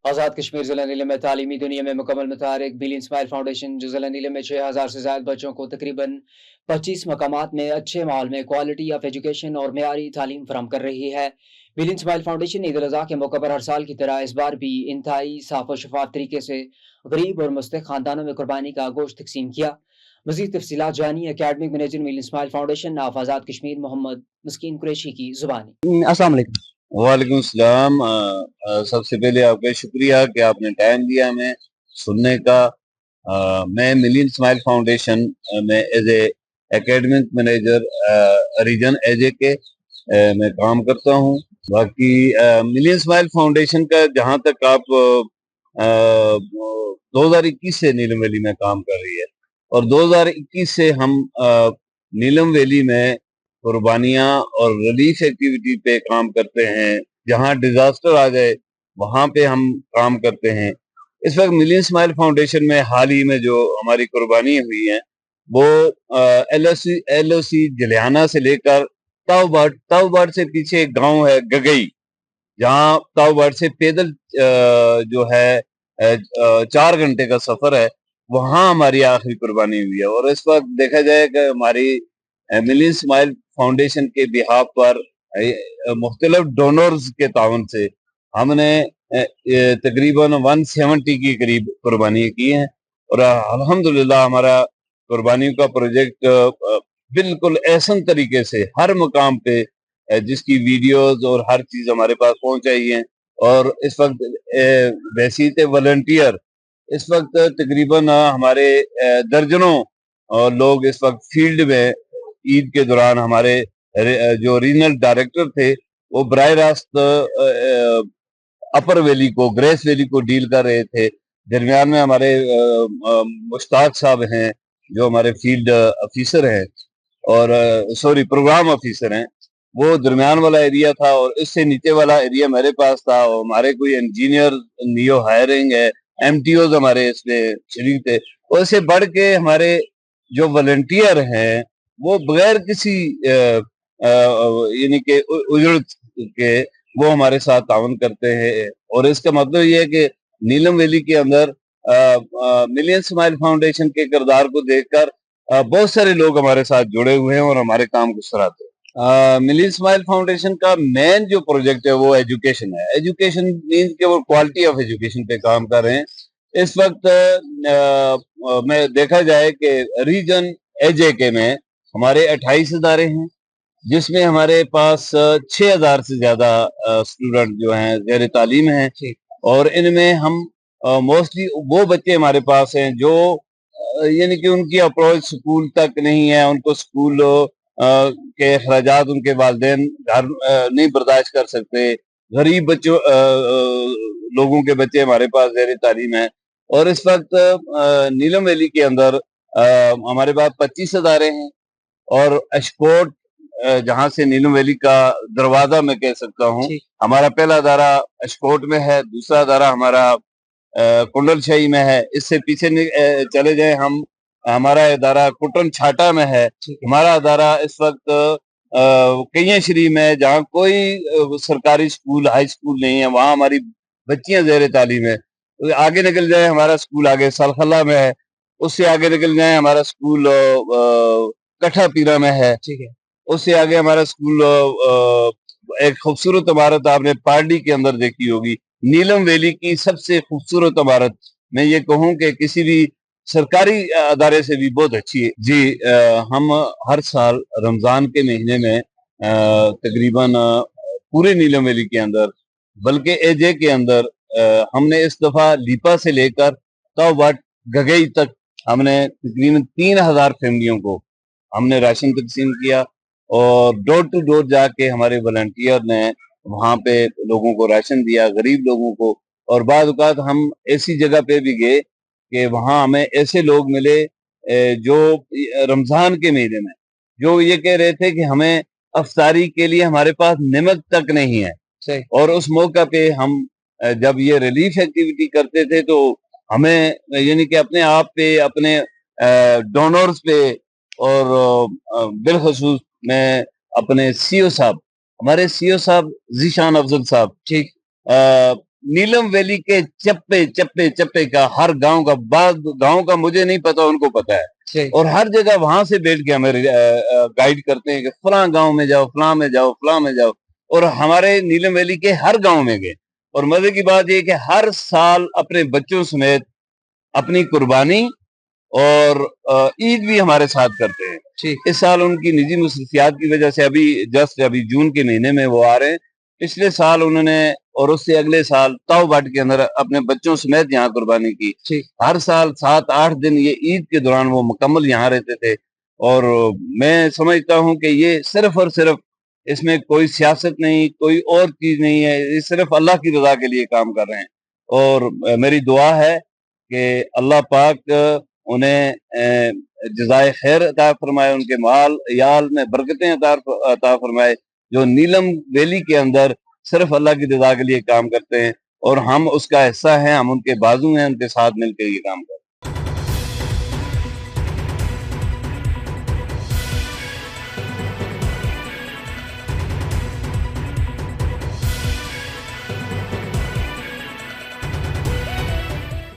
आज़ाद कश्मीर ज़िला नीलम में तालीमी दुनिया में मुकम्मल मुतारिक बिलियन स्माइल फाउंडेशन जो ज़िला नीलम में 6000 से ज़्यादा बच्चों को तकरीबन 25 मकामात में अच्छे माहौल में क्वालिटी ऑफ एजुकेशन और मेयारी तालीम फराहम कर रही है। Billion smile foundation Eid ul Azha के मौके पर हर साल की तरह इस बार भी इंतहाई साफ व शफाफ तरीके से गरीब और मुस्तहिक खानदानों में कुर्बानी का गोश्त तकसीम किया। मज़ीद तफसीलात जानिए academic manager billion smile foundation of Azad Kashmir Mohammad Maskeen Qureshi की ज़ुबानी। अस्सलाम वालेकुम। वालेकुम सलाम। सबसे पहले आपका शुक्रिया कि आपने टाइम दिया हमें सुनने का। मैं मिलियन स्माइल फाउंडेशन में as a academic manager region A J K मैं काम करता हूँ। बाकी मिलियन स्माइल फाउंडेशन का जहाँ तक आप 2021 से नीलम वैली में काम कर रही है और 2021 से हम नीलम वैली में कुर्बानियां और रिलीफ एक्टिविटी पे काम करते हैं। जहां डिजास्टर आ जाए वहां पे हम काम करते हैं। इस वक्त मिलियन स्माइल फाउंडेशन में हाल ही में जो हमारी कुर्बानी हुई है वो एलओसी जलियाना से लेकर ताऊबाट से पीछे एक गांव है गगई, जहाँ ताऊबाट से पैदल जो है 4 घंटे का सफर है, वहां हमारी आखिरी कुर्बानी हुई है। और इस वक्त देखा जाए कि हमारी मिलियन स्माइल फाउंडेशन के बिहाफ पर मुख्तलिफ डोनर्स के तावन से हमने तकरीबन 170 की करीब कुर्बानी की हैं। और अल्हम्दुलिल्लाह हमारा कुर्बानी का प्रोजेक्ट बिल्कुल ऐसा तरीके से हर मकाम पे जिसकी वीडियोस और हर चीज हमारे पास पहुंचाई है। और इस वक्त वैसीते वॉलंटियर इस वक्त तकरीबन हमारे दर्जनों लोग इस वक्त फील्ड में ईद के दौरान हमारे जो रीजनल डायरेक्टर थे वो बराह रास्त अपर वैली को, ग्रेस वैली को डील कर रहे थे। दरमियान में हमारे मुश्ताक साहब हैं जो हमारे फील्ड ऑफिसर हैं और प्रोग्राम ऑफिसर हैं। वो दरमियान वाला एरिया था और इससे नीचे वाला एरिया मेरे पास था। और हमारे कोई इंजीनियर नियो हायरिंग है, एमटीओज हमारे इसमें शरीक थे। और इससे बढ़ के हमारे जो वॉलंटियर हैं वो बगैर किसी यानी कि उजरत के वो हमारे साथ ताउन करते हैं। और इसका मतलब ये है कि नीलम वैली के अंदर मिलियन स्माइल फाउंडेशन के किरदार को देखकर बहुत सारे लोग हमारे साथ जुड़े हुए हैं और हमारे काम को सराहते हैं। मिलियन स्माइल फाउंडेशन का मेन जो प्रोजेक्ट है वो एजुकेशन है। एजुकेशन मीन्स के वो क्वालिटी ऑफ एजुकेशन पे काम कर रहे हैं। इस वक्त में देखा जाए कि रीजन एजेके में हमारे 28 इदारे हैं, जिसमें हमारे पास 6000 से ज्यादा स्टूडेंट जो हैं ज़ेर तालीम हैं। और इनमें हम मोस्टली वो बच्चे हमारे पास हैं जो यानी कि उनकी अप्रोच स्कूल तक नहीं है, उनको स्कूल के अखराजात उनके वालिदैन घर नहीं बर्दाश्त कर सकते। गरीब बच्चों लोगों के बच्चे हमारे पास ज़ेर तालीम है। और इस वक्त नीलम वैली के अंदर हमारे पास 25 इदारे हैं। और एशकोट जहां से नीलम वैली का दरवाजा मैं कह सकता हूँ, हमारा पहला अदारा एशकोट में है, दूसरा अदारा हमारा कुंडल शाही में है। इससे पीछे चले जाए हम, हमारा अदारा कुटन छाटा में है। हमारा अदारा इस वक्त कैया शरीफ में है, जहाँ कोई सरकारी स्कूल हाई स्कूल नहीं है, वहाँ हमारी बच्चियां ज़ेर तालीम है। आगे निकल जाए हमारा स्कूल आगे सलखला में है, उससे आगे निकल जाए हमारा स्कूल कठा पीरा में है। ठीक है, उससे आगे हमारा स्कूल एक खूबसूरत इमारत आपने पार्डी के अंदर देखी होगी, नीलम वैली की सबसे खूबसूरत इमारत। मैं ये कहूँ कि किसी भी सरकारी अदारे से भी बहुत अच्छी है जी। हम हर साल रमजान के महीने में तकरीबन पूरे नीलम वैली के अंदर बल्कि एजे के अंदर हमने इस दफा लीपा से लेकर ताऊबाट गगई तक हमने तकरीबन 3000 फैमिलियों को हमने राशन तकसीम किया। और डोर टू डोर जाके हमारे वॉलंटियर ने वहां पे लोगों को राशन दिया, गरीब लोगों को। और बाद औक़ात हम ऐसी जगह पे भी गए कि वहां हमें ऐसे लोग मिले जो रमजान के महीने में जो ये कह रहे थे कि हमें अफ्तारी के लिए हमारे पास नमक तक नहीं है। और उस मौका पे हम जब ये रिलीफ एक्टिविटी करते थे तो हमें यानी कि अपने आप पे, अपने डोनर्स पे और बिलखसूस मैं अपने सीओ साहब, हमारे सीओ साहब जीशान अफजल साहब, ठीक, नीलम वैली के चप्पे चप्पे चप्पे का हर गांव का, बाद गांव का मुझे नहीं पता, उनको पता है, जी और हर जगह वहां से बैठ के हमें गाइड करते हैं कि फलां गांव में जाओ, फलां में जाओ, फलां में जाओ। और हमारे नीलम वैली के हर गांव में गए, और मजे की बात यह कि हर साल अपने बच्चों समेत अपनी कुर्बानी और ईद भी हमारे साथ करते हैं। जी इस साल उनकी निजी मसरूफियात की वजह से अभी जून के महीने में वो आ रहे हैं। पिछले साल उन्होंने और उससे अगले साल ताओबाट के अंदर अपने बच्चों समेत यहाँ कुर्बानी की। जी हर साल 7-8 दिन ये ईद के दौरान वो मुकम्मल यहाँ रहते थे। और मैं समझता हूँ कि ये सिर्फ और सिर्फ, इसमें कोई सियासत नहीं, कोई और चीज नहीं है, ये सिर्फ अल्लाह की रजा के लिए काम कर रहे हैं। और मेरी दुआ है कि अल्लाह पाक उन्हें जज़ाए खैर अता फरमाए, उनके माल याल में बरकतें अता फरमाए, जो नीलम वैली के अंदर सिर्फ अल्लाह की रजा के लिए काम करते हैं, और हम उसका हिस्सा हैं, हम उनके बाजू हैं, उनके साथ मिलकर ये काम करते हैं।